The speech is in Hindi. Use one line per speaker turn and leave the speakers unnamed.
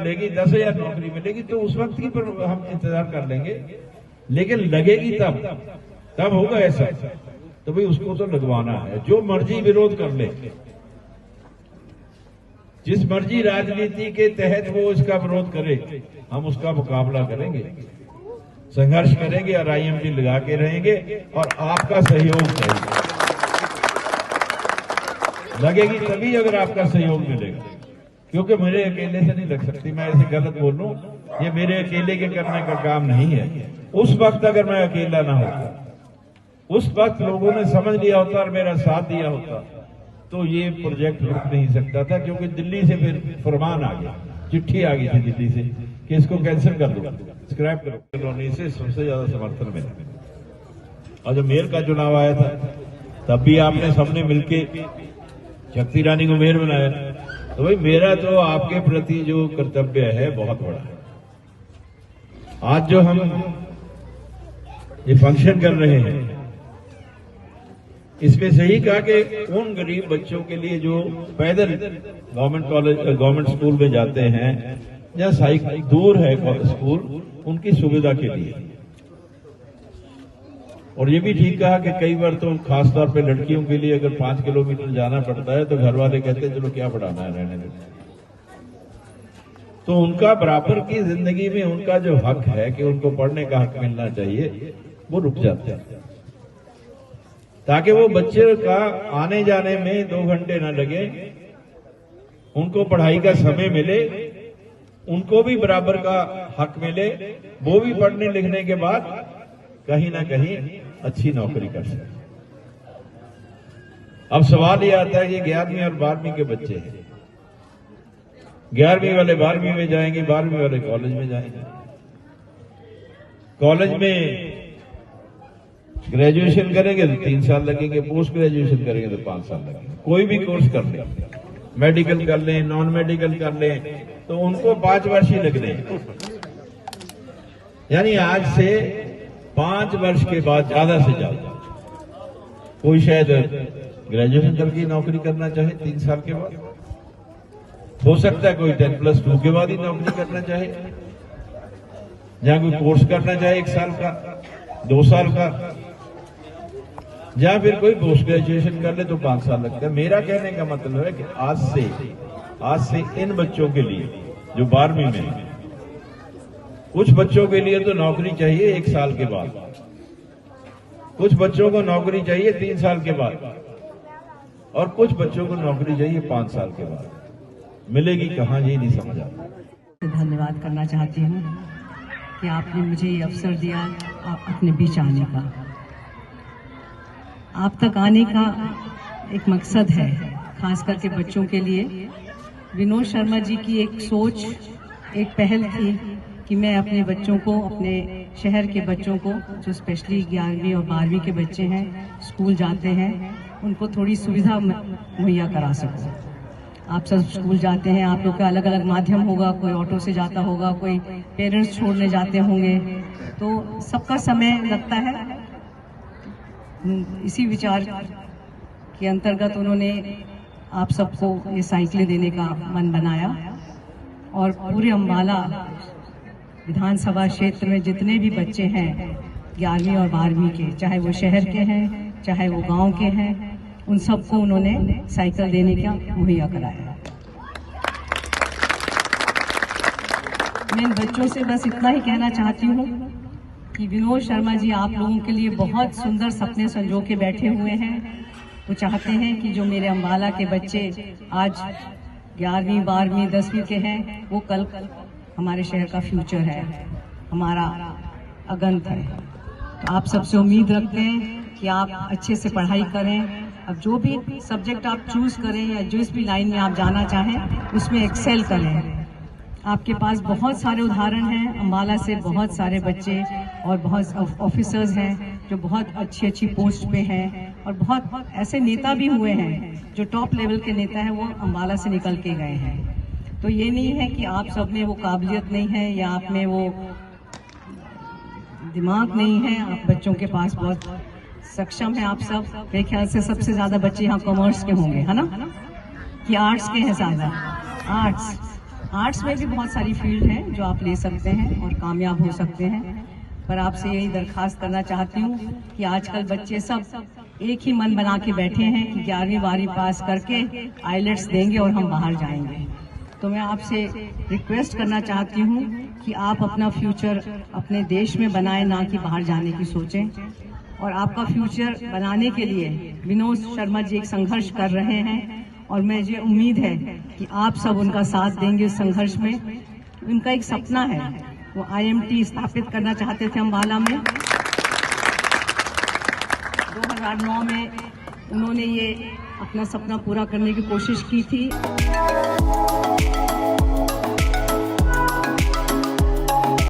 मिलेगी, 10,000 नौकरी मिलेगी, तो उस वक्त की पर हम इंतजार कर लेंगे, लेकिन लगेगी तब होगा ऐसा। तो भाई उसको तो लगवाना है। जो मर्जी विरोध कर ले, जिस मर्जी राजनीति के तहत वो इसका विरोध करे, हम उसका मुकाबला करेंगे, संघर्ष करेंगे और आईएमपी लगा के रहेंगे और आपका सहयोग चाहिए। लगेगी तभी अगर आपका सहयोग मिलेगा, क्योंकि मेरे अकेले से नहीं लग सकती। मैं ऐसे गलत बोलूं, ये मेरे अकेले के करने का काम नहीं है। उस वक्त अगर मैं अकेला ना होता, उस वक्त लोगों ने समझ लिया होता और मेरा साथ दिया होता, तो ये प्रोजेक्ट रुक नहीं सकता था। क्योंकि दिल्ली से फिर फरमान आ गया, चिट्ठी आ गई थी दिल्ली से कि इसको कैंसिल कर दो, स्क्रैप करो। कॉलोनी से सबसे ज्यादा समर्थन मिला। और जब मेयर का चुनाव आया था तब भी आपने सबने मिलके शक्ति रानी को मेयर बनाया। तो भाई मेरा तो आपके प्रति जो कर्तव्य है बहुत बड़ा है। आज जो हम ये फंक्शन कर रहे हैं, इसमें सही कहा कि उन गरीब बच्चों के लिए जो पैदल गवर्नमेंट स्कूल में जाते हैं या साइकिल दूर है स्कूल, उनकी सुविधा के लिए। और ये भी ठीक कहा कि कई बार तो खासतौर पे लड़कियों के लिए अगर 5 किलोमीटर जाना पड़ता है तो घर वाले कहते हैं चलो क्या पढ़ाना है, रहने दो। तो उनका बराबर की जिंदगी में उनका जो हक है कि उनको पढ़ने का हक मिलना चाहिए, वो रुक जाता है, ताकि वो बच्चे का आने जाने में 2 घंटे न लगे, उनको पढ़ाई का समय मिले, उनको भी बराबर का हक मिले, वो भी पढ़ने लिखने के बाद कहीं ना कहीं अच्छी नौकरी कर सके। अब सवाल ये आता है कि 11वीं और 12वीं के बच्चे हैं, 11वीं वाले 12वीं में जाएंगे, 12वीं वाले कॉलेज में जाएंगे। कॉलेज में ग्रेजुएशन करेंगे तो 3 साल लगेंगे, पोस्ट ग्रेजुएशन करेंगे तो 5 साल लगेंगे। कोई भी कोर्स कर लें, मेडिकल कर लें, नॉन मेडिकल कर लें, तो उनको 5 वर्ष ही लगने। यानी आज से 5 वर्ष के बाद ज्यादा से ज्यादा कोई शायद ग्रेजुएशन करके नौकरी करना चाहे 3 साल के बाद, हो सकता है कोई 10+2 के बाद ही नौकरी करना चाहे, या कोई कोर्स करना चाहे 1 साल का, 2 साल का, या फिर कोई पोस्ट ग्रेजुएशन कर ले तो 5 साल लगता है। मेरा कहने का मतलब है कि आज से इन बच्चों के लिए जो 12वीं में है, कुछ बच्चों के लिए तो नौकरी चाहिए 1 साल के बाद, कुछ बच्चों को नौकरी चाहिए 3 साल के बाद, और कुछ बच्चों को नौकरी चाहिए 5 साल के बाद। मिलेगी कहाँ, ये नहीं समझ आता।
धन्यवाद करना चाहती हूँ कि आपने मुझे ये अवसर दिया अपने बीच आने का। आप तक आने का एक मकसद है, खास करके बच्चों के लिए। विनोद शर्मा जी की एक सोच, एक पहल थी कि मैं अपने बच्चों को, अपने शहर के बच्चों को, जो स्पेशली 11वीं और 12वीं के बच्चे हैं, स्कूल जाते हैं, उनको थोड़ी सुविधा मुहैया करा सकूं। आप सब स्कूल जाते हैं, आप लोग का अलग अलग माध्यम होगा, कोई ऑटो से जाता होगा, कोई पेरेंट्स छोड़ने जाते होंगे, तो सबका समय लगता है। इसी विचार के अंतर्गत उन्होंने आप सबको ये साइकिलें देने का मन बनाया, और पूरे अम्बाला विधानसभा क्षेत्र में जितने भी बच्चे हैं 11वीं और 12वीं के, चाहे वो शहर के हैं चाहे वो गांव के हैं, उन सबको उन्होंने साइकिल देने का मुहैया कराया। मैं इन बच्चों से बस इतना ही कहना चाहती हूँ कि विनोद शर्मा जी आप लोगों के लिए बहुत सुंदर सपने संजो के बैठे हुए हैं। वो चाहते हैं कि जो मेरे अम्बाला के बच्चे आज 11वीं 12वीं 10वीं के हैं, वो कल हमारे शहर का फ्यूचर है, हमारा अगंत है। तो आप सबसे उम्मीद रखते हैं कि आप अच्छे से पढ़ाई करें। अब जो भी सब्जेक्ट आप चूज करें या जिस भी लाइन में आप जाना चाहें, उसमें एक्सेल करें। आपके पास बहुत सारे उदाहरण हैं, अम्बाला से बहुत सारे बच्चे और बहुत ऑफिसर्स हैं जो बहुत अच्छी अच्छी पोस्ट पे हैं, और बहुत ऐसे नेता भी हुए हैं जो टॉप लेवल के नेता हैं, वो अम्बाला से निकल के गए हैं। तो ये नहीं है कि आप सब में वो काबिलियत नहीं है या आप में वो दिमाग नहीं है। आप बच्चों के पास बहुत सक्षम है आप सब। मेरे ख्याल से सबसे ज्यादा बच्चे यहाँ कॉमर्स के होंगे, है ना, कि आर्ट्स के हैं ज्यादा? आर्ट्स, आर्ट्स में भी बहुत सारी फील्ड हैं जो आप ले सकते हैं और कामयाब हो सकते हैं, पर आपसे यही दरखास्त करना चाहती हूँ कि आजकल बच्चे सब एक ही मन बना के बैठे हैं कि 11वीं 12वीं पास करके आईलेट्स देंगे और हम बाहर जाएंगे। तो मैं आपसे रिक्वेस्ट करना चाहती हूँ कि आप अपना फ्यूचर अपने देश में बनाएं, ना कि बाहर जाने की सोचें। और आपका फ्यूचर बनाने के लिए विनोद शर्मा जी एक संघर्ष कर रहे हैं और मुझे उम्मीद है कि आप सब उनका साथ देंगे उस संघर्ष में। उनका एक सपना है, वो IMT स्थापित करना चाहते थे अम्बाला में। 2009 में उन्होंने ये अपना सपना पूरा करने की कोशिश की थी।